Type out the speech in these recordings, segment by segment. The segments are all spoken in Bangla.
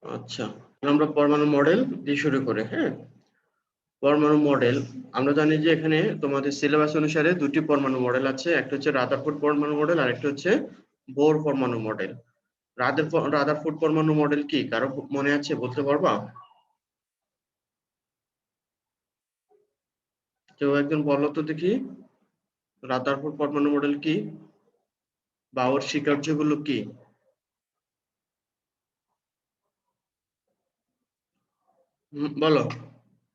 আচ্ছা, আমরা পরমাণু মডেল দিয়ে শুরু করে, হ্যাঁ। পরমাণু মডেল আমরা জানি যে এখানে তোমাদের সিলেবাস অনুসারে দুটি পরমাণু মডেল আছে, একটা হচ্ছে রাদারফোর্ড পরমাণু মডেল আর একটা হচ্ছে বোর পরমাণু মডেল। রাদারফোর্ড পরমাণু মডেল কি কারো মনে আছে, বলতে পারবা? কেউ একজন বলো তো দেখি, রাদারফোর্ড পরমাণু মডেল কি বা ওর স্বীকার্যগুলো কি? বলো।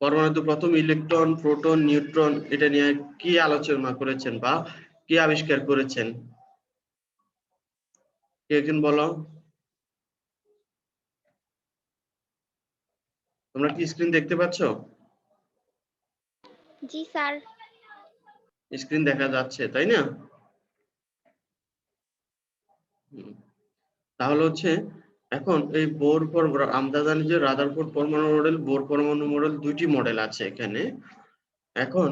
পরমাণুতে প্রথম ইলেকট্রন, প্রোটন, নিউট্রন এটা নিয়ে কি আলোচনা করেছেন বা কি আবিষ্কার করেছেন? কে একজন বলো। তোমরা কি স্ক্রিন দেখতে পাচ্ছ? জি স্যার। স্ক্রিন দেখা যাচ্ছে, তাই না? তাহলে হচ্ছে এখন এই বোর আমরা জানি যে রাদারফোর্ড পরমাণু মডেল, বোর পরমাণু মডেল, দুইটি মডেল আছে এখানে। এখন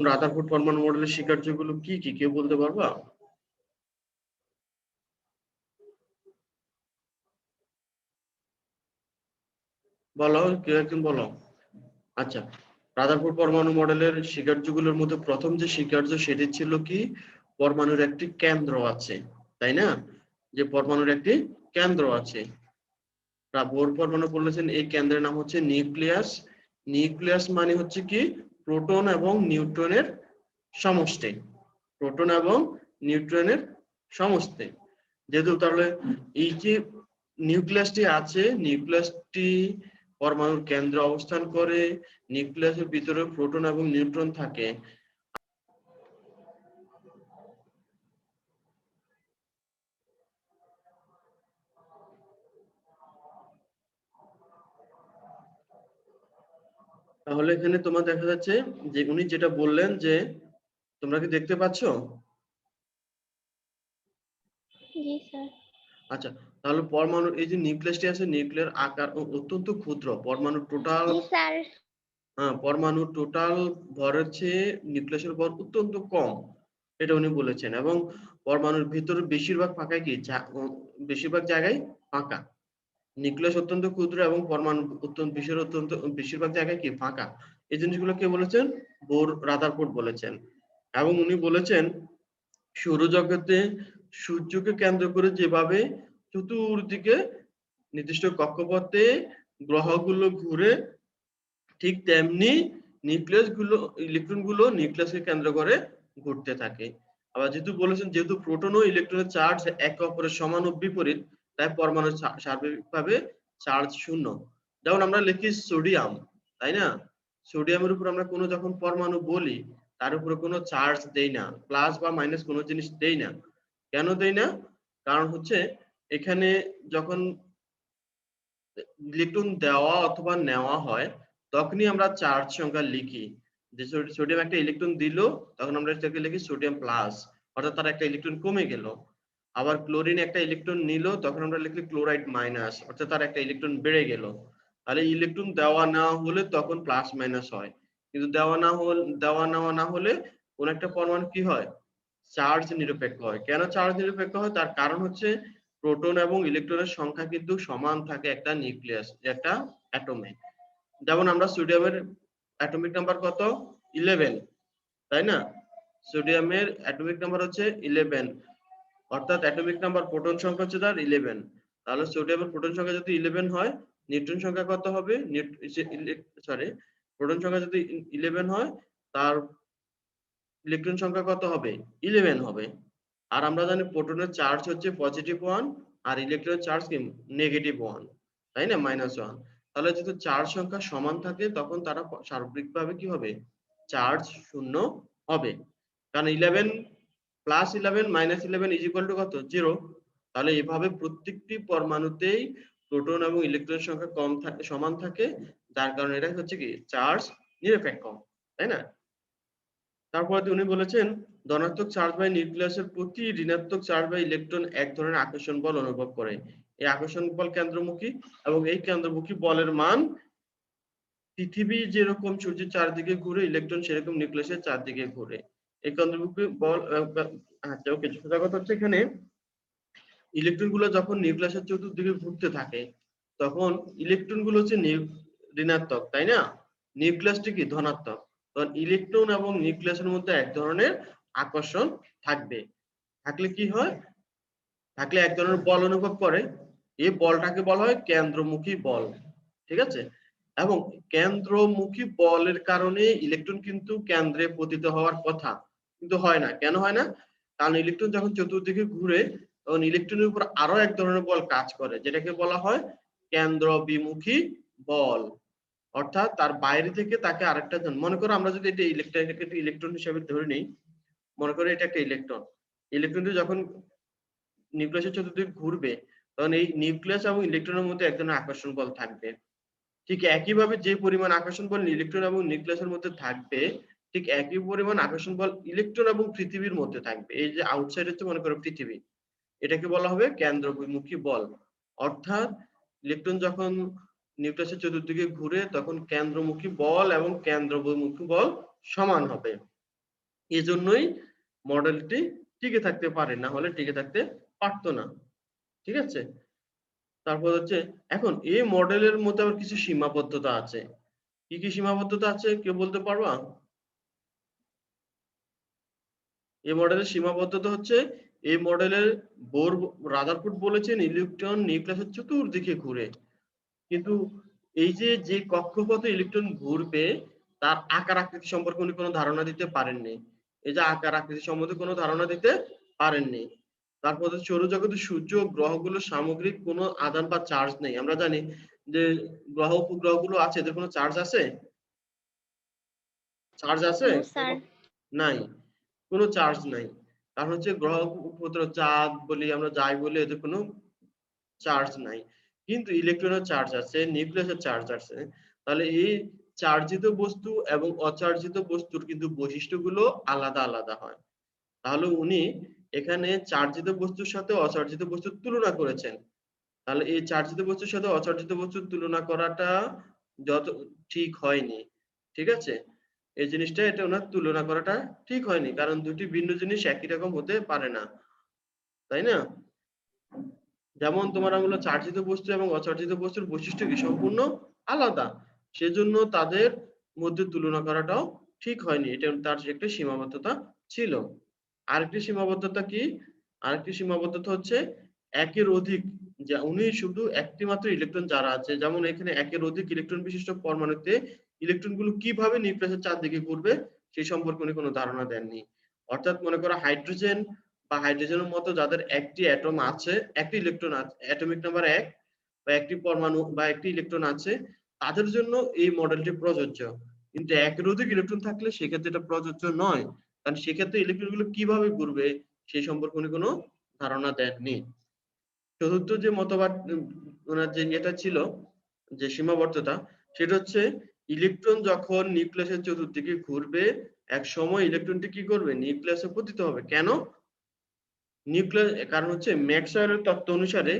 রাদারফোর্ড পরমাণু মডেলের স্বীকার্যগুলো কি কি কেউ বলতে পারবা? বলো, কেউ একজন বলো। আচ্ছা, রাদারফোর্ড পরমাণু মডেলের স্বীকার্যগুলোর মধ্যে প্রথম যে স্বীকার্য সেটি ছিল কি, পরমাণুর একটি কেন্দ্র আছে, তাই না? যে পরমাণুর একটি কেন্দ্র আছে। বোর পরমাণু বলেছেন এই কেন্দ্রের নাম হচ্ছে নিউক্লিয়াস। নিউক্লিয়াস মানে হচ্ছে কি, প্রোটন এবং নিউট্রনের সমষ্টি। প্রোটন এবং নিউট্রনের সমষ্টি। যেহেতু তাহলে এই যে নিউক্লিয়াসটি আছে, নিউক্লিয়াসটি পরমাণুর কেন্দ্রে অবস্থান করে, নিউক্লিয়াসের ভিতরে প্রোটন এবং নিউট্রন থাকে। তাহলে এখানে তোমার দেখা যাচ্ছে যে উনি যেটা বললেন যে, তোমরা কি দেখতে পাচ্ছ? জি স্যার। আচ্ছা, তাহলে পরমাণুর এই যে নিউক্লিয়াসটি আছে, নিউক্লিয়ার আকার অত্যন্ত ক্ষুদ্র। পরমাণুর টোটাল জি স্যার। পরমাণুর টোটাল ভরের চেয়ে নিউক্লিয়াসের ভর অত্যন্ত কম, এটা উনি বলেছেন। এবং পরমাণুর ভিতরে বেশিরভাগ ফাঁকায় কি, বেশিরভাগ জায়গায় ফাঁকা। নিউক্লিয়াস অত্যন্ত ক্ষুদ্র এবং পরমাণু অত্যন্ত বেশিরভাগ জায়গায় কি ফাঁকা। এই জিনিসগুলো কে বলেছেন? বোর রাদারফোর্ড বলেছেন। এবং উনি বলেছেন সৌরজগতে সূর্যকে কেন্দ্র করে যেভাবে চতুর্দিকে নির্দিষ্ট কক্ষপথে গ্রহগুলো ঘুরে, ঠিক তেমনি নিউক্লিয়াস গুলো, ইলেকট্রন গুলো নিউক্লিয়াসকে কেন্দ্র করে ঘুরতে থাকে। আবার যেহেতু বলেছেন, যেহেতু প্রোটন ও ইলেকট্রনের চার্জ একে অপরের সমান ও বিপরীত, তাই পরমাণু সার্বিকভাবে চার্জ শূন্য। যেমন আমরা লিখি সোডিয়াম, তাই না? সোডিয়ামের উপর আমরা কোনো যখন পরমাণু বলি, তার উপরে কোনো চার্জ দেই না, প্লাস বা মাইনাস কোনো জিনিস দেই না। কেন দেই না? কারণ হচ্ছে এখানে যখন ইলেকট্রন দেওয়া অথবা নেওয়া হয়, তখনই আমরা চার্জ সংখ্যা লিখি। যে সোডিয়াম একটা ইলেকট্রন দিল, তখন আমরা এটাকে লিখি সোডিয়াম প্লাস, অর্থাৎ তার একটা ইলেকট্রন কমে গেল। আবার ক্লোরিন একটা ইলেকট্রন নিল, তখন আমরা লিখি ক্লোরাইড মাইনাস, অর্থাৎ তার একটা ইলেকট্রন বেড়ে গেল। তাহলে ইলেকট্রন দেওয়া না হলে তখন প্লাস মাইনাস হয়, কিন্তু দেওয়া নেওয়া না হলে কোন একটা পরমাণু কি হয়, চার্জ নিরপেক্ষ হয়। কেন চার্জ নিরপেক্ষ হয়? তার কারণ হচ্ছে প্রোটন এবং ইলেকট্রনের সংখ্যা কিন্তু সমান থাকে একটা নিউক্লিয়াস, একটা অ্যাটমে। যেমন আমরা সোডিয়ামের অ্যাটমিক নাম্বার কত? 11, তাই না? সোডিয়ামের অ্যাটমিক নাম্বার হচ্ছে 11, অর্থাৎ অ্যাটমিক নাম্বার প্রোটন সংখ্যা হচ্ছে তার 11। তাহলে সোডিয়ামের প্রোটন সংখ্যা যদি 11 হয়, নিউট্রন সংখ্যা কত হবে? সরি, প্রোটন সংখ্যা যদি 11 হয়, তার ইলেকট্রন সংখ্যা কত হবে? 11 হবে। আর আমরা জানি প্রোটনের চার্জ হচ্ছে পজিটিভ 1 আর ইলেকট্রনের চার্জ কি নেগেটিভ 1, তাই না, -1। তাহলে যদি চার্জ সংখ্যা সমান থাকে, তখন তারা সার্বিকভাবে কি হবে, চার্জ শূন্য হবে। কারণ 11 plus 11 minus 11 is equal to কত? 0। তাহলে এভাবে প্রত্যেকটি পরমাণুতেই প্রোটন এবং ইলেকট্রনের সংখ্যা কম থাকে, সমান থাকে, যার কারণে এটা হচ্ছে কি চার্জ নিরপেক্ষ, তাই না? তারপরে উনি বলেছেন ধনাত্মক চার্জ বাই নিউক্লিয়াসের প্রতি ঋণাত্মক চার্জ বাই ইলেকট্রন এক ধরনের আকর্ষণ বল অনুভব করে। এই আকর্ষণ বল কেন্দ্রমুখী, এবং এই কেন্দ্রমুখী বলের মান পৃথিবী যেরকম সূর্যের চারদিকে ঘুরে, ইলেকট্রন সেরকম নিউক্লিয়াসের চারদিকে ঘুরে। এই কেন্দ্রমুখী বল আচ্ছা ওকে, সোজা কথা হচ্ছে এখানে ইলেকট্রন গুলো যখন নিউক্লিয়াসের চতুর্দিকে ঘুরতে থাকে, তখন ইলেকট্রন গুলো হচ্ছে ঋণাত্মক, তাই না? নিউক্লিয়াসটি কি ধনাত্মক। তখন ইলেকট্রন এবং নিউক্লিয়াসের মধ্যে এক ধরনের আকর্ষণ থাকবে। থাকলে কি হয়? থাকলে এক ধরনের বল অনুভব করে। এই বলটাকে বলা হয় কেন্দ্রমুখী বল। ঠিক আছে? এবং কেন্দ্রমুখী বলের কারণে ইলেকট্রন কিন্তু কেন্দ্রে পতিত হওয়ার কথা, কিন্তু হয় না। কেন হয় না? কারণ ইলেকট্রন যখন চতুর্দিকে ঘুরে তখন ইলেকট্রনের উপর আরো এক ধরনের বল কাজ করে, যেটাকে বলা হয় কেন্দ্র বিমুখী বল। অর্থাৎ তার বাইরে থেকে তাকে আরেকটা মনে করো আমরা যদি এটা ইলেকট্রন হিসেবে ধরে নিই, মনে করো এটা একটা ইলেকট্রন। ইলেকট্রনটি যখন নিউক্লিয়াসের চতুর্দিকে ঘুরবে তখন এই নিউক্লিয়াস এবং ইলেকট্রনের মধ্যে এক ধরনের আকর্ষণ বল থাকবে। ঠিক একইভাবে যে পরিমাণ আকর্ষণ বল ইলেকট্রন এবং নিউক্লিয়াসের মধ্যে থাকবে, ঠিক একই পরিমাণ আকর্ষণ বল ইলেকট্রন এবং পৃথিবীর মধ্যে থাকবে। এই যে আউটসাইড হচ্ছে মনে করো পৃথিবী, এটাকে বলা হবে কেন্দ্রবিমুখী বল। অর্থাৎ ইলেকট্রন যখন নিউক্লিয়াসের চতুর্দিকে ঘুরে তখন কেন্দ্রমুখী বল এবং কেন্দ্রবিমুখী বল সমান হবে। এজন্যই মডেলটি টিকে থাকতে পারে, না হলে টিকে থাকতে পারতো না। ঠিক আছে? তারপর হচ্ছে এখন এই মডেলের মধ্যে আবার কিছু সীমাবদ্ধতা আছে। কি কি সীমাবদ্ধতা আছে কেউ বলতে পারবা? এই মডেলের সীমাবদ্ধতা হচ্ছে এই মডেলের বোর রাদারফোর্ড বলেছেন ইলেকট্রন নিউক্লিয়াসের চতুর্দিকে ঘুরে, কিন্তু এই যে যে কক্ষপথে ইলেকট্রন ঘুরবে তার আকার আকৃতি সম্পর্কে উনি কোনো ধারণা দিতে পারেননি। এই যে আকার আকৃতি সম্বন্ধে কোনো ধারণা দিতে পারেননি। তারপর হচ্ছে সৌরজগতে সূর্য ও গ্রহগুলোর সামগ্রিক কোনো আদান বা চার্জ নেই। আমরা জানি যে গ্রহ উপগ্রহগুলো আছে, এদের কোনো চার্জ আছে? চার্জ আছে? No sir. নাই, কোনো চার্জ নাই। কারণ হচ্ছে গ্রহ উপগ্রহ চাঁদ বলি আমরা যাই বলি এদের কোনো চার্জ নাই। কিন্তু ইলেকট্রনের চার্জ আছে, নিউক্লিয়াসের চার্জ আছে। তাহলে এই চার্জিত বস্তু এবং অচার্জিত বস্তুর কিন্তু বৈশিষ্ট্যগুলো আলাদা আলাদা হয়। তাহলে উনি এখানে চার্জিত বস্তুর সাথে অচার্জিত বস্তুর তুলনা করেছেন। তাহলে এই চার্জিত বস্তুর সাথে অচার্জিত বস্তুর তুলনা করাটা যত ঠিক হয়নি। ঠিক আছে? এই জিনিসটা এটা ওনার তুলনা করাটা ঠিক হয়নি। কারণ দুটি ভিন্ন জিনিস একই রকম হতে পারে না। তাই না? যেমন তোমার হলো চার্জিত বস্তু এবং অচার্জিত বস্তুর বৈশিষ্ট্য কি সম্পূর্ণ আলাদা। সেজন্য তাদের মধ্যে তুলনা করাটাও ঠিক হয়নি। এটা তার একটা সীমাবদ্ধতা ছিল। আরেকটি সীমাবদ্ধতা কি? আরেকটি সীমাবদ্ধতা হচ্ছে একের অধিক, যে উনি শুধু একটি মাত্র ইলেকট্রন যারা আছে, যেমন এখানে একের অধিক ইলেকট্রন বিশিষ্ট পরমাণুতে ইলেকট্রনগুলো কিভাবে নিউক্লিয়াসের চারদিকে ঘুরবে সেই সম্পর্কে উনি কোনো ধারণা দেননি। অর্থাৎ মনে করো হাইড্রোজেন বা হাইড্রোজেনের মতো যাদের একটি অ্যাটম আছে, একটি ইলেকট্রন আছে, অ্যাটমিক নাম্বার 1 বা একটি পরমাণু বা একটি ইলেকট্রন আছে, তাদের জন্য এই মডেলটি প্রযোজ্য। কিন্তু একের অধিক ইলেকট্রন থাকলে সেক্ষেত্রে এটা প্রযোজ্য নয়। কারণ সেক্ষেত্রে ইলেকট্রনগুলো কিভাবে ঘুরবে সেই সম্পর্কে উনি কোনো ধারণা দেননি। চতুর্থ যে মতবাদ ওনার যে এটা ছিল, যে সীমাবদ্ধতা, সেটা হচ্ছে ইলেকট্রন যখন নিউক্লিয়াসের চতুর্দিকে ঘুরবে এক সময় ইলেকট্রনটি কি করবে? নিউক্লিয়াসে পতিত হবে। কেন? নিউক্লিয়াস, কারণ হচ্ছে ম্যাক্সওয়েলের তত্ত্ব অনুসারে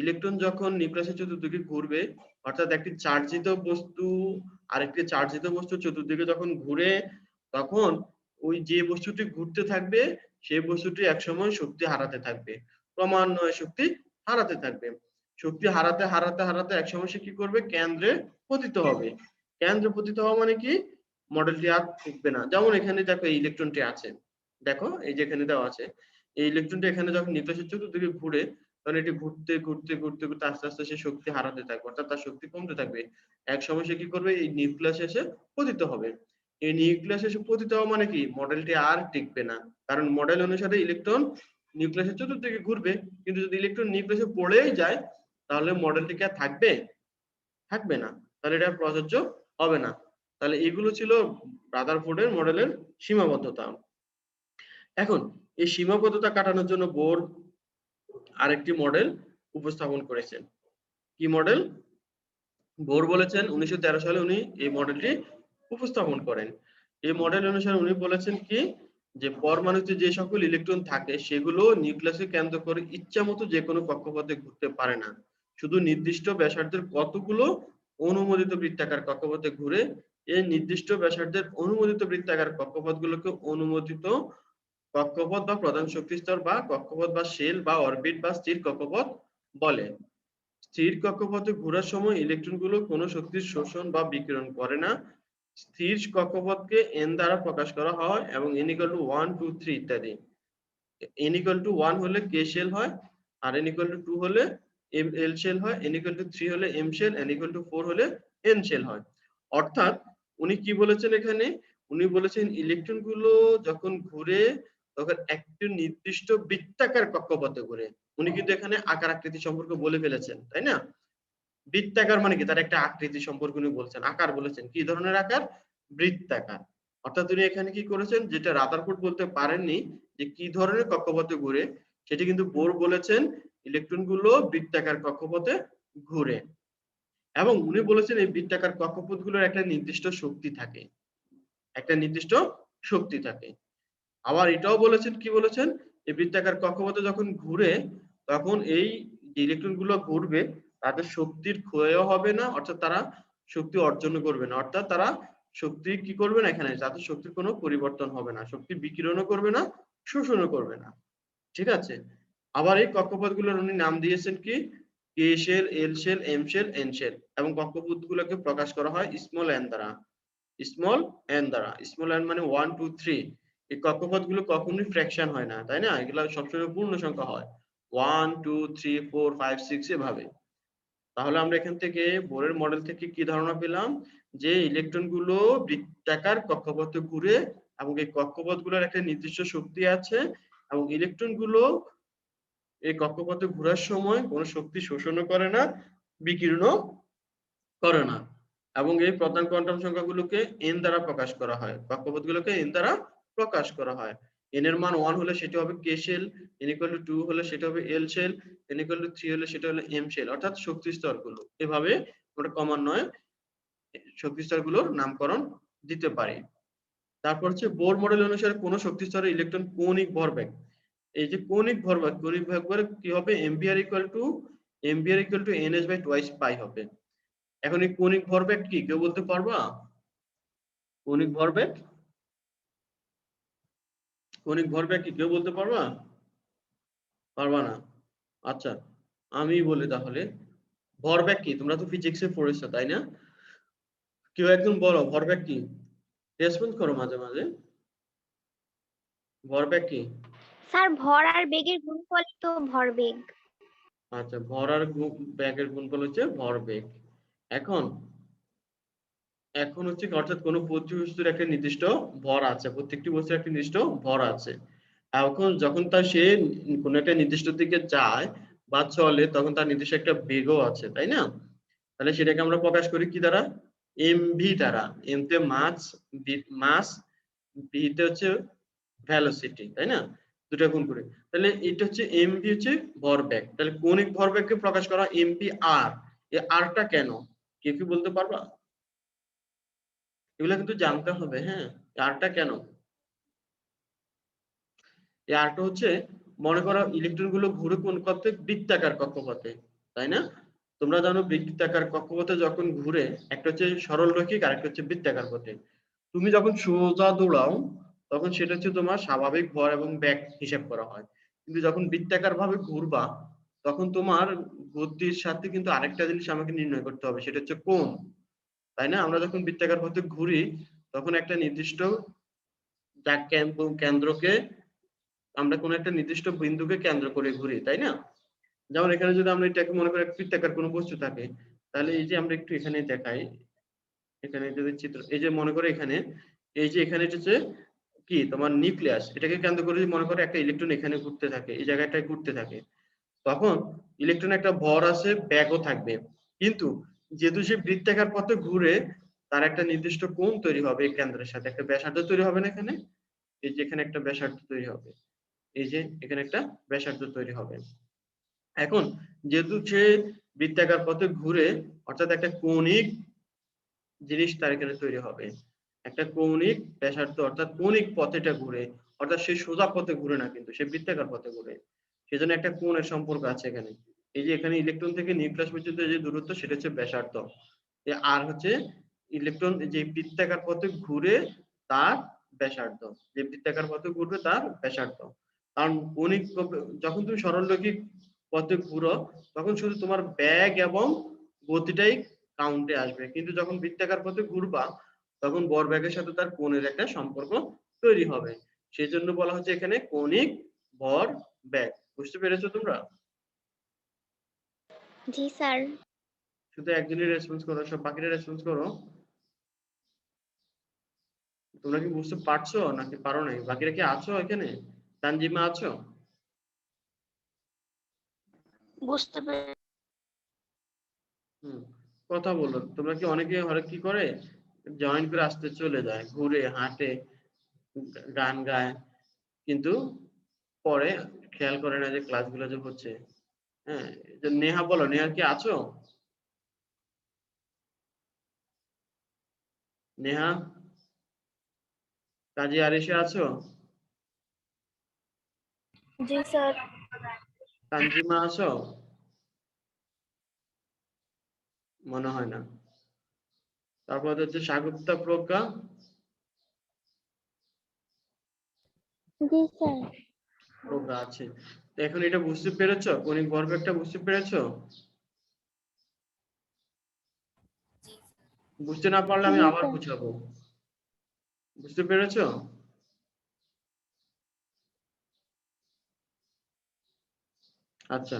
ইলেকট্রন যখন নিউক্লিয়াসের চতুর্দিকে ঘুরবে, অর্থাৎ একটি চার্জিত বস্তু আরেকটি চার্জিত বস্তুর চতুর্দিকে যখন ঘুরে, তখন ওই যে বস্তুটি ঘুরতে থাকবে সেই বস্তুটি একসময় শক্তি হারাতে থাকবে, ক্রমান্বয়ে শক্তি হারাতে থাকবে। শক্তি হারাতে হারাতে হারাতে একসময় সে কি করবে? কেন্দ্রে পতিত হবে। কেন্দ্রে পতিত হওয়া মানে কি? মডেলটি আর থাকবে না। যেমন এখানে দেখো এই ইলেকট্রনটি আছে, দেখো এই যে এখানে দেওয়া আছে, এই ইলেকট্রনটা এখানে যখন নিউক্লিয়াসের চতুর্দিকে ঘুরে তখন এটি ঘুরতে ঘুরতে ঘুরতে ঘুরতে আস্তে আস্তে সে শক্তি হারাতে থাকবে, অর্থাৎ তার শক্তি কমতে থাকবে। এক সময় সে কি করবে? এই নিউক্লিয়াসে এসে পতিত হবে। এই নিউক্লিয়াসে এসে পতিত হওয়া মানে কি? মডেলটি আর টিকবে না। কারণ মডেল অনুসারে ইলেকট্রন নিউক্লিয়াসের চতুর্দিকে ঘুরবে, কিন্তু যদি ইলেকট্রন নিউক্লিয়াসে পড়েই যায় তাহলে মডেলটি কি আর থাকবে? থাকবে না। তাহলে এটা প্রযোজ্য হবে না। তাহলে এগুলো ছিল রাদারফোর্ডের মডেলের সীমাবদ্ধতা। এখন এই সীমাবদ্ধতা কাটানোর জন্য বোর আরেকটি মডেল উপস্থাপন করেছেন। কি মডেল? বোর বলেছেন 1913 সালে উনি এই মডেলটি উপস্থাপন করেন। এই মডেল অনুসারে উনি বলেছেন কি, যে পরমাণুতে যে সকল ইলেকট্রন থাকে সেগুলো নিউক্লিয়াসকে কেন্দ্র করে ইচ্ছামতো যে কোনো কক্ষপথে ঘুরতে পারে না। শুধু নির্দিষ্ট ব্যাসার্ধের কতগুলো অনুমোদিত বৃত্তাকার কক্ষপথে ঘুরে। এই নির্দিষ্ট ব্যাসার্ধের অনুমোদিত বৃত্তাকার কক্ষপথগুলোকে অনুমোদিত কক্ষপথ বা প্রধান শক্তি স্তর বা কক্ষপথ বা শেল বা অরবিট বা স্থির কক্ষপথ বলে। স্থির কক্ষপথে ঘোরার সময় ইলেকট্রনগুলো কোনো শক্তির শোষণ বা বিকিরণ করে না। স্থির কক্ষপথকে n দ্বারা প্রকাশ করা হয় এবং n equal to 1 2 3 ইত্যাদি। n equal to 1 হলে k শেল হয়, আর n equal to 2 হলে l শেল হয়, n equal to 3 হলে m shell, n equal to 4 হলে n শেল হয়। অর্থাৎ উনি কি বলেছেন এখানে? উনি বলেছেন ইলেকট্রন গুলো যখন ঘুরে তখন একটি নির্দিষ্ট বৃত্তাকার কক্ষপথে ঘুরে। উনি কিন্তু এখানে আকার আকৃতি সম্পর্কে বলে ফেলেছেন, তাই না? বৃত্তাকার মানে কি? তার একটা আকৃতি সম্পর্কে উনি বলছেন, আকার বলেছেন। কি ধরনের আকার? বৃত্তাকার। অর্থাৎ উনি এখানে কি করেছেন? যেটা রাদারফোর্ড বলতে পারেননি যে কি ধরনের কক্ষপথে ঘুরে, সেটি কিন্তু বোর বলেছেন ইলেকট্রন গুলো বৃত্তাকার কক্ষপথে ঘুরে। এবং উনি বলেছেন এই বৃত্তাকার কক্ষপথগুলোর একটা নির্দিষ্ট শক্তি থাকে। একটা নির্দিষ্ট শক্তি থাকে। আবার এটাও বলেছেন, কি বলেছেন? এই বৃত্তাকার কক্ষপথে যখন ঘুরে তখন এই যে ইলেকট্রন গুলো ঘুরবে তাদের শক্তির ক্ষয়ও হবে না, অর্থাৎ তারা শক্তি অর্জন করবে না, অর্থাৎ তারা শক্তি কি করবে না, এখানে তাদের শক্তির কোনো পরিবর্তন হবে না, শক্তি বিকিরণও করবে না, শোষণও করবে না। ঠিক আছে? আবার এই কক্ষপথগুলোর উনি নাম দিয়েছেন কি? K shell, L shell, M shell, N shell, এবং কক্ষপথগুলোকে প্রকাশ করা হয় স্মল এন দ্বারা। স্মল এন দ্বারা। স্মল এন মানে 1 2 3। এই কক্ষপথগুলো কখনোই ফ্র্যাকশন হয় না, তাই না? এগুলো সবসময় পূর্ণ সংখ্যা হয়। 1 2 3 4 5 6 এভাবে। তাহলে আমরা এখান থেকে বোরের মডেল থেকে কি ধারণা পেলাম? যে ইলেকট্রন গুলো বৃত্তাকার কক্ষপথে ঘুরে এবং এই কক্ষপথগুলোর একটা নির্দিষ্ট শক্তি আছে, এবং ইলেকট্রন গুলো এই কক্ষপথে ঘোরার সময় কোনো শক্তি শোষণও করে না, বিকিরণও করে না। এবং এই প্রধান কোয়ান্টাম সংখ্যাগুলোকে n দ্বারা প্রকাশ করা হয়। কক্ষপথগুলোকে n দ্বারা প্রকাশ করা হয়। n এর মান 1 হলে সেটি হবে k shell, n equal to 2 হলে সেটা হবে l shell, n equal to 3 হলে সেটা হলো m শেল, অর্থাৎ শক্তি স্তরগুলো। এভাবে আমরা ক্রমান্বয়ে শক্তি স্তরগুলোর নামকরণ দিতে পারি। তারপর হচ্ছে বোর মডেল অনুসারে কোন শক্তি স্তরে ইলেকট্রন কৌণিক ভরবেগ। এই যে কৌণিক ভরবেগ কি হবে? Ampere equal to nh by twice pi হবে। এখন এই কৌণিক ভরবেগ কি কেউ বলতে পারবা? কৌণিক ভরবেগ, কৌণিক ভরবেগ কি কেউ বলতে পারবা? পারবা না? আচ্ছা, আমি বলি তাহলে। ভরবেগ কি? তোমরা তো ফিজিক্সে পড়েছো, তাই না? কেউ একজন বলো ভরবেগ কি? রেসপন্স করো মাঝে মাঝে। ভরবেগ কি? স্যার ভর আর বেগের গুণফলই তো ভরবেগ। আচ্ছা, ভর আর ব্যাগের গুণফল হচ্ছে ভরবেগ। এখন এখন হচ্ছে কি, অর্থাৎ কোনো বস্তুর একটা নির্দিষ্ট ভর আছে, প্রত্যেকটি বস্তুর একটা নির্দিষ্ট ভর আছে। এখন যখন সে কোনো একটা নির্দিষ্ট দিকে যায় বা চলে তখন তার নির্দিষ্ট একটা বেগও আছে, তাই না? তাহলে সেটাকে আমরা প্রকাশ করি কি দ্বারা? এমভি দ্বারা। এম তে মাস, ভি তে হচ্ছে ভেলোসিটি, তাই না? দুটা গুণ করে। তাহলে এটা হচ্ছে এমভি হচ্ছে ভরবেগ। তাহলে কৌণিক ভরবেগকে প্রকাশ করা এমভি আর। এই আরটা কেন? কেউ কি বলতে পারবা? এগুলা কিন্তু জানতে হবে, হ্যাঁ? আরটা কেন? এই আরটা হচ্ছে, মনে করো ইলেকট্রন গুলো ঘুরে কোন পথে? বৃত্তাকার কক্ষপথে, তাই না? তোমরা জানো বৃত্তাকার কক্ষপথে যখন ঘুরে, একটা হচ্ছে সরলরৈখিক আর একটা হচ্ছে বৃত্তাকার পথে। তুমি যখন সোজা দৌড়াও তখন সেটা হচ্ছে তোমার স্বাভাবিক ভর এবং বেগ হিসাব করা হয়। কিন্তু যখন বৃত্তাকার ভাবে ঘুরবা তখন তোমার গতির সাথে কিন্তু আরেকটা জিনিস আমাকে নির্ণয় করতে হবে, সেটা হচ্ছে কোণ, তাই না? আমরা যখন বৃত্তাকার পথে ঘুরি তখন একটা নির্দিষ্ট কেন্দ্রকে, আমরা কোন একটা নির্দিষ্ট বিন্দুকে কেন্দ্র করে ঘুরি, তাই না? যেমন এখানে যদি আমরা এটাকে মনে করি বৃত্তাকার কোনো বস্তু থাকে, তাহলে এই যে আমরা একটু এখানে দেখাই, এখানে যদি চিত্র, এই যে মনে করে এখানে, এই যে এখানে হচ্ছে কি তোমার নিউক্লিয়াস, এটাকে কেন্দ্র করে যদি মনে করো একটা ইলেকট্রন এখানে ঘুরতে থাকে, এই জায়গাটায় ঘুরতে থাকে, তখন ইলেকট্রন একটা ভর আছে, ব্যাগও থাকবে। কিন্তু যেহেতু সে বৃত্তাকার পথে ঘুরে, তার একটা নির্দিষ্ট কোণ তৈরি হবে এই কেন্দ্রের সাথে, একটা ব্যাসার্ধ তৈরি হবে না এখানে? এই যে এখানে একটা ব্যাসার্ধ তৈরি হবে, এই যে এখানে একটা ব্যাসার্ধ তৈরি হবে। এখন যেহেতু সে বৃত্তাকার পথে ঘুরে, অর্থাৎ একটা কৌণিক জিনিস তার এখানে তৈরি হবে, একটা কৌণিক ব্যাসার্ধ, অর্থাৎ কৌণিক পথেটা ঘুরে, অর্থাৎ সে সোজা পথে ঘুরে না, কিন্তু সে বৃত্তাকার পথে ঘুরে। সেজন্য একটা কোণের সম্পর্ক আছে এখানে। এই যে এখানে ইলেকট্রন থেকে নিউক্লিয়াস পর্যন্ত যে দূরত্ব সেটা হচ্ছে ব্যাসার্ধ। আর হচ্ছে ইলেকট্রন যে বৃত্তাকার পথে ঘুরে তার ব্যাসার্ধ, যে বৃত্তাকার পথে ঘুরবে তার ব্যাসার্ধ। কারণ কৌণিক, যখন তুমি সরলরৈখিক পথে ঘুরো তখন শুধু তোমার ব্যাগ এবং গতিটাই কাউন্টে আসবে, কিন্তু যখন বৃত্তাকার পথে ঘুরবা তখন ভর ব্যাগের সাথে তার কোণের একটা সম্পর্ক তৈরি হবে। সেই জন্য বলা হচ্ছে এখানে কৌণিক ভর ব্যাগ। বুঝতে পেরেছো তোমরা? জি স্যার। শুধু একজনই রেসপন্স করো, সব বাকিরা রেসপন্স করো। তোমরা কি বুঝতে পারছো নাকি পারো নাই? বাকিরা কি আছো এখানে? তানজিমা আছো? বুঝতে পেরে হুম, কথা বলো। তোমরা কি অনেকে হরে কি করে জয়েন করে আসতে চলে যায়, ঘুরে হাঁটে, গান গায়, কিন্তু পরে খেয়াল করে না যে ক্লাসগুলো যে হচ্ছে। হ্যাঁ, যে নেহা বলো, নেহা কি আছো? নেহা, কাজী আরিশা আছো? জি স্যার। তানজিমা আছো? মনে হয় না। তারপর হচ্ছে স্বাগতা প্রজ্ঞা, জি স্যার। প্রজ্ঞা আছে। তো এখন এটা বুঝতে পেরেছো, কৌণিক ভরবেগটা বুঝতে পেরেছো? বুঝতে না পারলে আমি জি আবার স্যার। বুঝাবো। বুঝতে পেরেছো? আচ্ছা,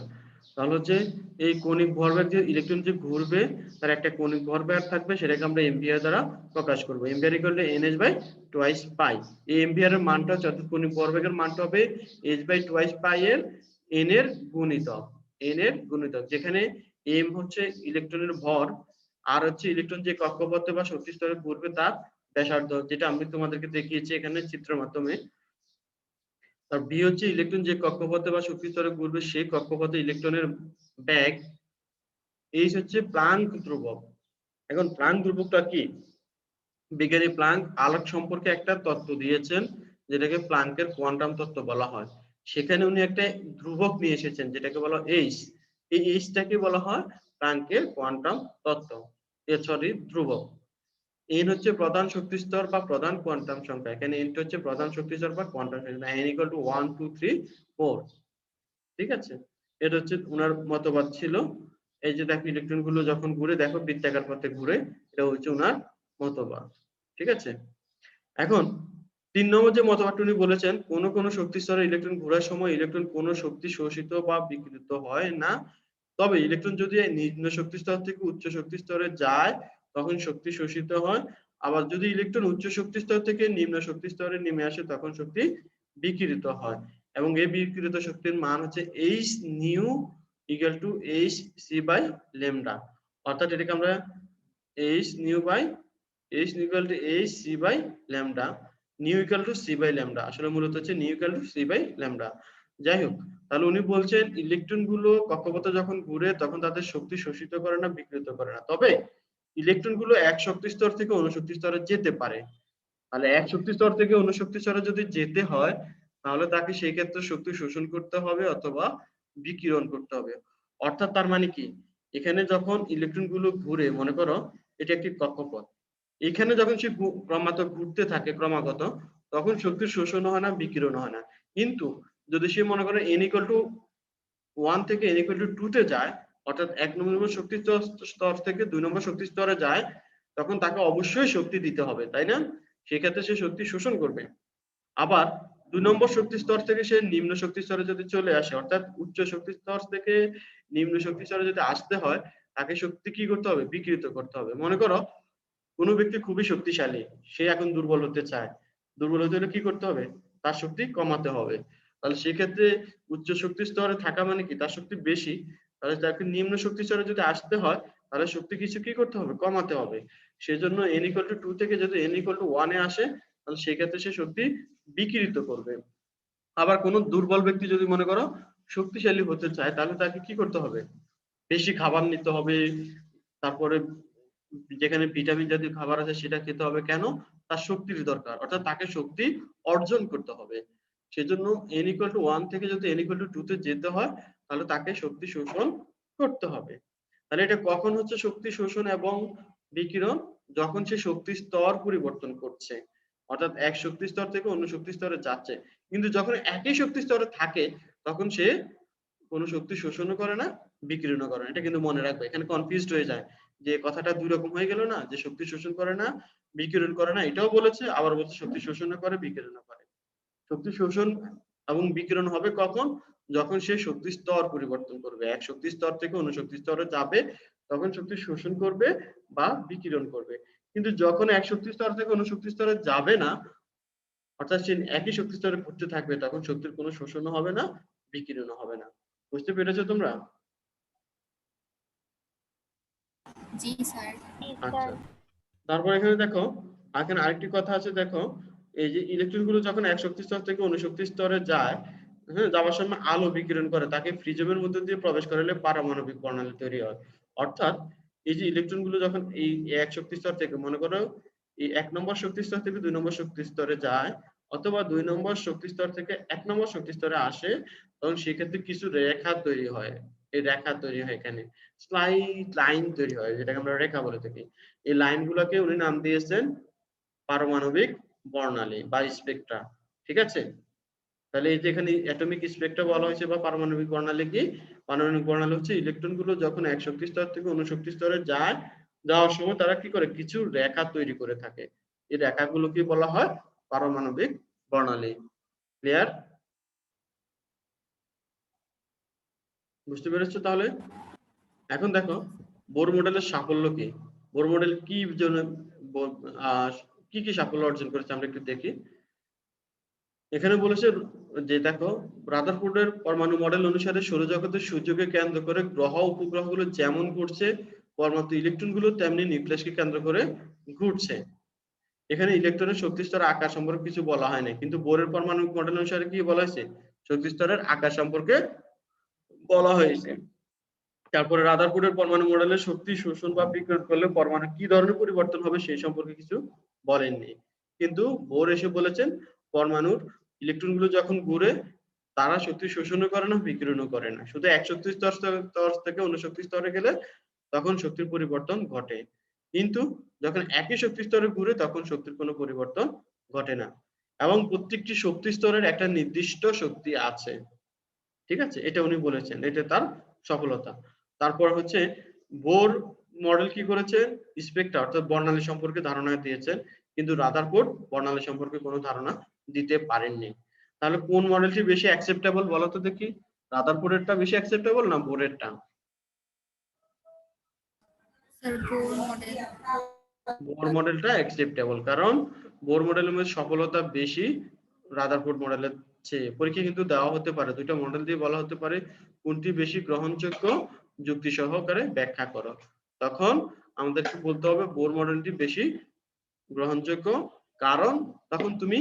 তাহলে হচ্ছে এই কৌণিক ভরবেগ যে ইলেকট্রন যে ঘুরবে তার একটা কৌণিক ভরবেগ থাকবে, সেটাকে আমরা এম্পিয়ার দ্বারা প্রকাশ করব। Ampere equal to NH by twice pi. এই এম্পিয়ারের মানটা হচ্ছে, অর্থাৎ কৌণিক ভরবেগের মানটা হবে এইচ বাই টোয়াইস পাই এর এন এর গুণিতক। এন এর গুণিতক, যেখানে এম হচ্ছে ইলেকট্রনের ভর, আর হচ্ছে ইলেকট্রন যে কক্ষপথে বা শক্তি স্তরে ঘুরবে তার ব্যাসার্ধ, যেটা আমি তোমাদেরকে দেখিয়েছি এখানে চিত্রের মাধ্যমে। আর বি হচ্ছে ইলেকট্রন যে কক্ষপথে বা শক্তি স্তরে ঘুরবে সেই কক্ষপথে ইলেকট্রনের ব্যাগ। এইচ হচ্ছে প্লাঙ্ক ধ্রুবক। এখন প্লাঙ্ক ধ্রুবকটা কি? বিজ্ঞানী প্লাঙ্ক আলোক সম্পর্কে একটা তত্ত্ব দিয়েছেন, যেটাকে প্লাঙ্কের কোয়ান্টাম তত্ত্ব বলা হয়। সেখানে উনি একটা ধ্রুবক নিয়ে এসেছেন যেটাকে বলা এইচ। এই এইচটাকে বলা হয় প্লাঙ্কের কোয়ান্টাম তত্ত্ব, সরি ধ্রুবক। এন হচ্ছে প্রধান শক্তি স্তর বা প্রধান কোয়ান্টাম সংখ্যা। এখানে এন হচ্ছে প্রধান শক্তি স্তর বা কোয়ান্টাম সংখ্যা। n equal to 1 2 3 4। ঠিক আছে, এটা হচ্ছে ওনার মতবাদ ছিল। এই যে দেখো ইলেকট্রন গুলো যখন ঘুরে, দেখো বৃত্তাকার পথে ঘুরে, এটা হচ্ছে ওনার মতবাদ। ঠিক আছে, এখন 3 নম্বর যে মতবাদটি উনি বলেছেন, কোন কোন শক্তি স্তরে ইলেকট্রন ঘোরার সময় ইলেকট্রন কোন শক্তি শোষিত বা বিকৃত হয় না, তবে ইলেকট্রন যদি নিম্ন শক্তি স্তর থেকে উচ্চ শক্তি স্তরে যায় তখন শক্তি শোষিত হয়। আবার যদি ইলেকট্রন উচ্চ শক্তি স্তর থেকে নিম্ন শক্তি স্তরে নেমে আসে তখন শক্তি বিকিরিত হয়। এবং এই বিকিরিত শক্তির মান হচ্ছে H nu equal to H C by lambda. অর্থাৎ এটাকে আমরা H nu by H equal to H C by lambda, nu equal to C by lambda. আসলে মূলত হচ্ছে nu equal to C by lambda. যাই হোক, তাহলে উনি বলছেন ইলেকট্রন গুলো কক্ষপথে যখন ঘুরে তখন তাদের শক্তি শোষিত করে না, বিকৃত করে না, তবে ইলেকট্রন গুলো এক শক্তি স্তর থেকে অন্য শক্তি স্তরে যেতে পারে। তাহলে এক শক্তি স্তর থেকে অন্য শক্তি স্তরে যদি যেতে হয় তাহলে তাকে সেই ক্ষেত্রে শক্তি শোষণ করতে হবে অথবা বিকিরণ করতে হবে। অর্থাৎ তার মানে কি, এখানে যখন ইলেকট্রন গুলো ঘুরে, মনে করো এটা একটি কক্ষপথ, এখানে যখন সে ক্রমাগত ঘুরতে থাকে ক্রমাগত, তখন শক্তির শোষণ হয় না, বিকিরণ হয় না। কিন্তু যদি সে মনে করে n equal to 1 থেকে n equal to 2 তে যায়, অর্থাৎ 1 নম্বর শক্তি স্তর থেকে 2 নম্বর শক্তি স্তরে যায়, তখন তাকে অবশ্যই শক্তি দিতে হবে, তাই না? সেক্ষেত্রে সে শক্তি শোষণ করবে। আবার 2 নম্বর শক্তি স্তর থেকে সে নিম্ন শক্তি স্তরে যদি চলে আসে, অর্থাৎ উচ্চ শক্তি স্তর থেকে নিম্ন শক্তি স্তরে যদি আসতে হয়, তাকে শক্তি কি করতে হবে? বিকৃত করতে হবে। মনে করো কোনো ব্যক্তি খুবই শক্তিশালী, সে এখন দুর্বল হতে চায়, দুর্বল হতে হলে কি করতে হবে? তার শক্তি কমাতে হবে। তাহলে সেক্ষেত্রে উচ্চ শক্তি স্তরে থাকা মানে কি তার শক্তি বেশি, তাহলে তাকে নিম্ন শক্তি স্তরে যদি আসতে হয় তাহলে শক্তি কিছু কি করতে হবে? কমাতে হবে। সেজন্য n equal to 2 থেকে যদি n equal to 1 এ আসে তাহলে সেক্ষেত্রে সে শক্তি বিকিরিত করবে। আবার কোনো দুর্বল ব্যক্তি যদি মনে করো শক্তিশালী হতে চায় তাহলে তাকে কি করতে হবে? বেশি খাবার নিতে হবে, তারপরে যেখানে ভিটামিন জাতীয় খাবার আছে সেটা খেতে হবে। কেন? তার শক্তির দরকার, অর্থাৎ তাকে শক্তি অর্জন করতে হবে। সেজন্য n equal to 1 থেকে যদি n equal to 2 তে যেতে হয় তাহলে তাকে শক্তি শোষণ করতে হবে। তাহলে এটা কখন হচ্ছে শক্তি শোষণ এবং বিকিরণ? যখন সে শক্তি স্তর পরিবর্তন করছে, অর্থাৎ এক শক্তি স্তর থেকে অন্য শক্তি স্তরে যাচ্ছে। কিন্তু যখন একই শক্তি স্তরে থাকে তখন সে কোনো শক্তি শোষণও করে না, বিকিরণও করে না। এটা কিন্তু মনে রাখবে, এখানে কনফিউজড হয়ে যায় যে কথাটা দুই রকম হয়ে গেল না, যে শক্তি শোষণ করে না, বিকিরণ করে না, এটাও বলেছে, আবার বলছে শক্তি শোষণও করে, বিকিরণও করে। শক্তি শোষণ এবং বিকিরণ হবে কখন? যখন সে শক্তি স্তর পরিবর্তন করবে, এক শক্তি স্তর থেকে অন্য শক্তি স্তরে যাবে, তখন শক্তি শোষণ করবে বা বিকিরণ করবে। কিন্তু যখন এক শক্তি স্তর থেকে অন্য শক্তি স্তরে যাবে না, অর্থাৎ সে একই শক্তি স্তরে ঘুরতে থাকবে, তখন শক্তির কোনো শোষণও হবে না, বিকিরণও হবে না। বুঝতে পেরেছো তোমরা? জি স্যার। আচ্ছা, তারপর এখানে দেখো, এখানে আরেকটি কথা আছে, দেখো এই যে ইলেকট্রন গুলো যখন এক শক্তি স্তর থেকে অন্য শক্তি স্তরে যায়, হ্যাঁ, যাওয়ার সময় আলো বিকিরণ করে, তাকে ফ্রিজমের মধ্যে দিয়ে প্রবেশ করালে পারমাণবিক বর্ণালী তৈরি হয়। অর্থাৎ এই যে ইলেকট্রন গুলো যখন এই এক শক্তি স্তর থেকে, মনে করো এই 1 নম্বর শক্তি স্তর থেকে 2 নম্বর শক্তি স্তরে যায়, অথবা 2 নম্বর শক্তি স্তর থেকে 1 নম্বর শক্তি স্তরে আসে, তখন সেক্ষেত্রে কিছু রেখা তৈরি হয়। এই রেখা তৈরি হয়, এখানে স্লাইড লাইন তৈরি হয়, যেটাকে আমরা রেখা বলে থাকি। এই লাইনগুলোকে উনি নাম দিয়েছেন পারমাণবিক বর্ণালী বা স্পেকট্রা। ঠিক আছে? তাহলে এই যে এখানে অ্যাটমিক স্পেকট্রা বলা হয়েছে বা পারমাণবিক বর্ণালী কি? পারমাণবিক বর্ণালী হচ্ছে ইলেকট্রন গুলো যখন এক শক্তি স্তর থেকে অন্য শক্তি স্তরে যায়, যাওয়ার সময় তারা কি করে? কিছু রেখা তৈরি করে থাকে। এই রেখাগুলোকে বলা হয় পারমাণবিক বর্ণালী। ক্লিয়ার? বুঝতে পেরেছো তাহলে? এখন দেখো বোর মডেলের সাফল্য কি? বোর মডেল কি জন্য কি কি সাফল্য অর্জন করেছে আমরা একটু দেখি। এখানে বলেছে যে দেখো, রাদারফোর্ডের পরমাণু মডেল অনুসারে সৌরজগতের সূর্যকে কেন্দ্র করে গ্রহ উপগ্রহগুলো যেমন ঘুরছে, পরমাণু ইলেকট্রনগুলো তেমনি নিউক্লিয়াসকে কেন্দ্র করে ঘুরছে। এখানে ইলেকট্রনের শক্তি স্তরের আকার সম্পর্কে কিছু বলা হয় না, কিন্তু বোরের পরমাণু মডেল অনুসারে কি বলা হয়েছে? শক্তি স্তরের আকার সম্পর্কে বলা হয়েছে। তারপরে রাদারফোর্ডের পরমাণু মডেলের শক্তি শোষণ বা বিকিরণ করলে পরমাণু কি ধরনের পরিবর্তন হবে সেই সম্পর্কে কিছু বলেননি। কিন্তু বোর এসে বলেছেন পরমাণুর ইলেকট্রনগুলো যখন ঘুরে, তারা শক্তি শোষণও করে না, বিকিরণও করে না, শুধু এক শক্তি স্তর থেকে অন্য শক্তি স্তরে গেলে তখন শক্তির পরিবর্তন ঘটে। কিন্তু যখন একই শক্তি স্তরে ঘুরে, তখন শক্তির কোনো পরিবর্তন ঘটে না, এবং প্রত্যেকটি শক্তি স্তরের একটা নির্দিষ্ট শক্তি আছে। ঠিক আছে? এটা উনি বলেছেন, এটা তার সফলতা। তারপর হচ্ছে বোর মডেল কি করেছে? স্পেকট্রা অর্থাৎ বর্ণালী সম্পর্কে ধারণা দিয়েছেন, কিন্তু রাদারফোর্ড বর্ণালী সম্পর্কে কোনো ধারণা দিতে পারেননি। তাহলে কোন মডেলটি বেশি অ্যাকসেপ্টেবল বলো তো দেখি? রাদারফোর্ডেরটা বেশি অ্যাকসেপ্টেবল না বোরেরটা? Sir Bohr model. বোর মডেলটা অ্যাকসেপ্টেবল, কারণ বোর মডেলের মধ্যে সফলতা বেশি রাদারফোর্ড মডেলের চেয়ে। পরীক্ষা কিন্তু দেওয়া হতে পারে, দুইটা মডেল দিয়ে বলা হতে পারে কোনটি বেশি গ্রহণযোগ্য, যুক্তি সহকারে ব্যাখ্যা করো। তখন আমাদেরকে বলতে হবে বোর মডেলটি বেশি গ্রহণযোগ্য, কারণ তখন তুমি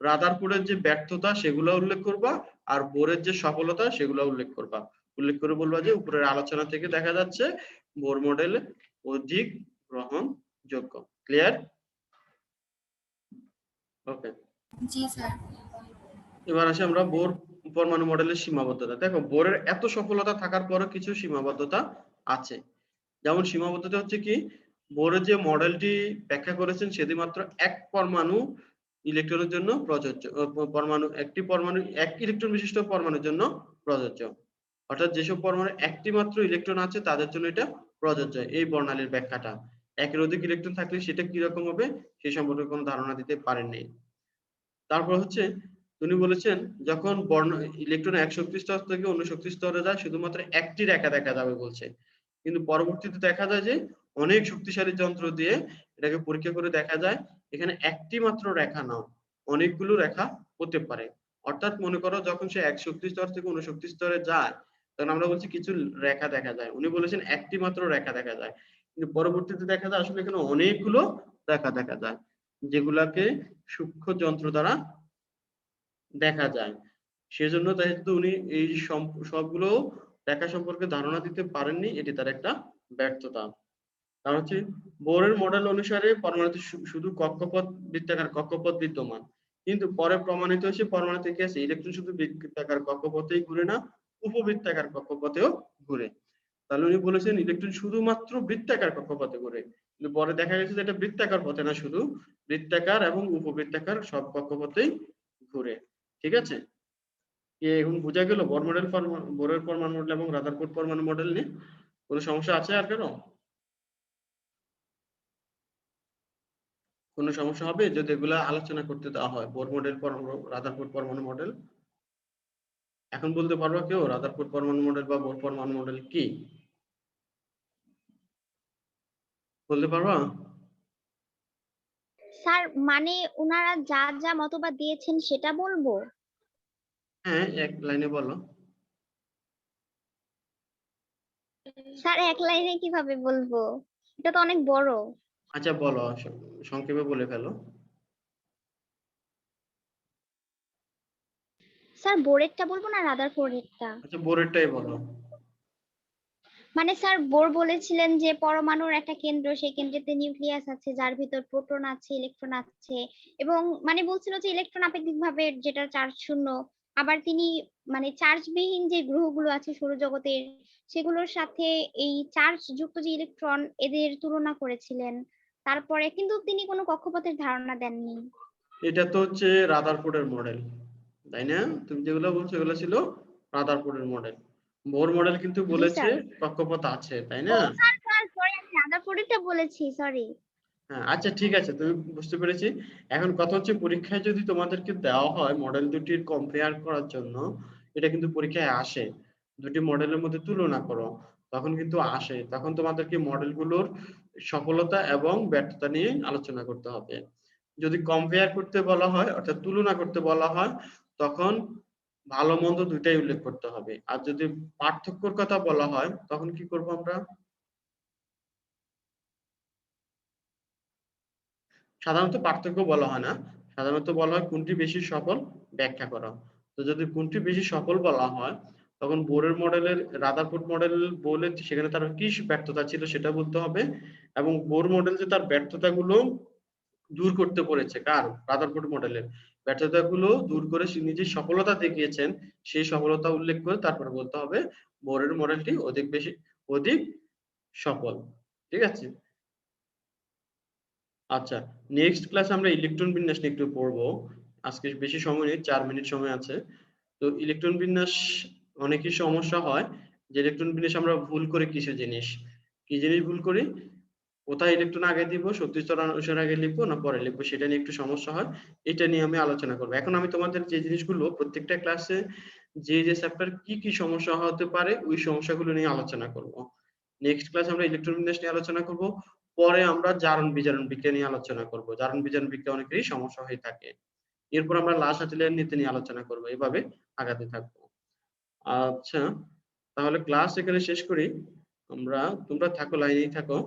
রাদারফোর্ডের যে ব্যর্থতা সেগুলো উল্লেখ করবা, আর বোরের যে সফলতা সেগুলো উল্লেখ করবা। উল্লেখ করে বলবা যে উপরের আলোচনা থেকে দেখা যাচ্ছে বোর মডেল অধিক গ্রহণযোগ্য। ক্লিয়ার? ওকে, জি স্যার। এবার আসি আমরা বোর পরমাণু মডেলের সীমাবদ্ধতা। দেখো বোরের এত সফলতা থাকার পরও কিছু সীমাবদ্ধতা আছে। যেমন সীমাবদ্ধতা হচ্ছে কি, বোরের যে মডেলটি ব্যাখ্যা করেছেন সেটি মাত্র এক পরমাণু ইলেকট্রনের জন্য প্রযোজ্য। পরমাণু একটি পরমাণু এক ইলেকট্রন বিশিষ্ট পরমাণুর জন্য প্রযোজ্য। অর্থাৎ যেসব পরমাণু একটি মাত্র ইলেকট্রন আছে তাদের জন্য এটা প্রযোজ্য। এই বর্ণালীর ব্যাখ্যাটা একের অধিক ইলেকট্রন থাকলে সেটা কি রকম হবে সেই সম্পর্কে কোনো ধারণা দিতে পারেননি। তারপর হচ্ছে উনি বলেছেন যখন ইলেকট্রন এক শক্তি স্তর থেকে অন্য শক্তি স্তরে যায়, শুধুমাত্র একটি রেখা দেখা যাবে বলছে। কিন্তু পরবর্তীতে দেখা যায় যে অনেক শক্তিশালী যন্ত্র দিয়ে এটাকে পরীক্ষা করে দেখা যায় এখানে একটি মাত্র রেখা নাও, অনেকগুলো রেখা হতে পারে। অর্থাৎ মনে করো যখন সে এক শক্তি স্তর থেকে অন্য শক্তি স্তরে যায়, তখন আমরা বলছি কিছু রেখা দেখা যায়, উনি বলেছেন একটি মাত্র রেখা দেখা যায়। কিন্তু পরবর্তীতে দেখা যায় আসলে এখানে অনেকগুলো রেখা দেখা যায়, যেগুলাকে সূক্ষ্ম যন্ত্র দ্বারা দেখা যায়। সেজন্য তাই উনি এই সবগুলো রেখা সম্পর্কে ধারণা দিতে পারেননি, এটি তার একটা ব্যর্থতা। কারণ হচ্ছে বোরের মডেল অনুসারে পরমাণুতে শুধু কক্ষপথ বৃত্তাকার কক্ষপথ বিদ্যমান, কিন্তু পরে প্রমাণিত হয়েছে পরমাণু থেকে আছে ইলেকট্রন শুধু বৃত্তাকার কক্ষপথেই ঘুরে না, উপবৃত্তাকার কক্ষপথেও ঘুরে। তাহলে উনি বলেছেন ইলেকট্রন শুধুমাত্র বৃত্তাকার কক্ষপথে ঘুরে, কিন্তু পরে দেখা গেছে যে এটা বৃত্তাকার পথে না, শুধু বৃত্তাকার এবং উপবৃত্তাকার সব কক্ষপথেই ঘুরে। ঠিক আছে? এখন বোঝা গেল বোরের পরমাণু মডেল এবং রাদারফোর্ড পরমাণু মডেল নিয়ে কোনো সমস্যা আছে আর কারো? কোনো সমস্যা হবে যদি এগুলা আলোচনা করতে দেওয়া হয়? বোর মডেল, রাদারফোর্ড পরমাণু মডেল এখন বলতে পারবা কেউ রাদারফোর্ড পরমাণু মডেল বা বোর পরমাণু মডেল কি বলতে পারবা? স্যার মানে ওনারা যা যা মতবাদ দিয়েছেন সেটা বলবো? হ্যাঁ, এক লাইনে বলো। স্যার এক লাইনে কিভাবে বলবো, এটা তো অনেক বড়। আচ্ছা বলো, সংক্ষেপে বলে ফেলো। স্যার বোরেরটা বলবো না রাদারফোর্ডেরটা? আচ্ছা বোরেরটাই বলো। মানে স্যার বোর বলেছিলেন যে পরমাণুর একটা কেন্দ্র, সেই কেন্দ্রেতে নিউক্লিয়াস আছে যার ভিতর প্রোটন আছে, ইলেকট্রন আছে, এবং মানে বলছিল যে ইলেকট্রন আপেক্ষিকভাবে যেটা চার্জ শূন্য। আবার তিনি মানে চার্জবিহীন যে গ্রহগুলো আছে সৌরজগতের, সেগুলোর সাথে এই চার্জ যুক্ত যে ইলেকট্রন এদের তুলনা করেছিলেন। তারপরে কিন্তু তিনি কোনো কক্ষপথের ধারণা দেননি। এটা তো হচ্ছে রাদারফোর্ডের মডেল, তাই না? তুমি যেগুলো বলছো এগুলো ছিল রাদারফোর্ডের মডেল। বোর মডেল কিন্তু জি বলেছে স্যার। কক্ষপথ আছে, তাই ও না? স্যার স্যার সরি, আমি রাদারফোর্ডেরটা বলেছি, সরি। হ্যাঁ, আচ্ছা ঠিক আছে, তুমি বুঝতে পেরেছি। এখন কথা হচ্ছে পরীক্ষায় যদি তোমাদেরকে দেওয়া হয় মডেল দুটির কম্পেয়ার করার জন্য, এটা কিন্তু পরীক্ষায় আসে, দুটি মডেলের মধ্যে তুলনা করো, তখন কিন্তু আসে, তখন তোমাদেরকে মডেলগুলোর সফলতা এবং ব্যর্থতা নিয়ে আলোচনা করতে হবে। যদি কম্পেয়ার করতে বলা হয় অর্থাৎ তুলনা করতে বলা হয়, তখন ভালো মন্দ দুইটাই উল্লেখ করতে হবে। আর যদি পার্থক্যর কথা বলা হয় তখন কি করব আমরা? সাধারণত পার্থক্য বলা হয় না, সাধারণত বলা হয় কোনটি বেশি সফল ব্যাখ্যা করা। তো যদি কোনটি বেশি সফল বলা হয় তখন বোরের মডেলের রাদারফোর্ড মডেল বলে সেখানে তার কি ব্যর্থতা ছিল সেটা বলতে হবে, এবং বোর মডেল যে তার ব্যর্থতাগুলো দূর করতে পেরেছে, কার রাদারফোর্ড মডেলের ব্যর্থতাগুলো দূর করে সে নিজে সফলতা দেখিয়েছেন, সেই সফলতা উল্লেখ করে তারপরে বলতে হবে বোরের মডেলটি অধিক সফল। ঠিক আছে? আচ্ছা, নেক্সট ক্লাস আমরা ইলেকট্রন বিন্যাস নিয়ে একটু পড়বো। আজকে বেশি সময় নেই, 4 মিনিট সময় আছে। তো ইলেকট্রন বিন্যাস অনেকই সমস্যা হয় যে ইলেকট্রন বিন্যাস আমরা ভুল করি কি জিনিস ভুল করি, কোথায় ইলেকট্রন আগে দিব, সত্যি স্তর অনুসারে আগে লিখবো না পরে লিখবো, সেটা নিয়ে একটু সমস্যা হয়। এটা নিয়ে আমি আলোচনা করবো। এখন আমি তোমাদের যে জিনিসগুলো প্রত্যেকটা ক্লাসে যে চ্যাপ্টার কি কি সমস্যা হতে পারে ওই সমস্যাগুলো নিয়ে আলোচনা করব। নেক্সট ক্লাস আমরা ইলেকট্রন বিন্যাস নিয়ে আলোচনা করব, পরে আমরা জারণ বিজারণ বিক্রিয়া নিয়ে আলোচনা করব। জারণ বিজারণ বিক্রিয়া অনেকেরই সমস্যা হয়ে থাকে। এরপর আমরা লাশ আতিলের নীতি নিয়ে আলোচনা করব, এভাবে আগাতে থাকবো। আচ্ছা, তাহলে ক্লাস এখানে শেষ করি আমরা। তোমরা থাকো, লাইনেই থাকো।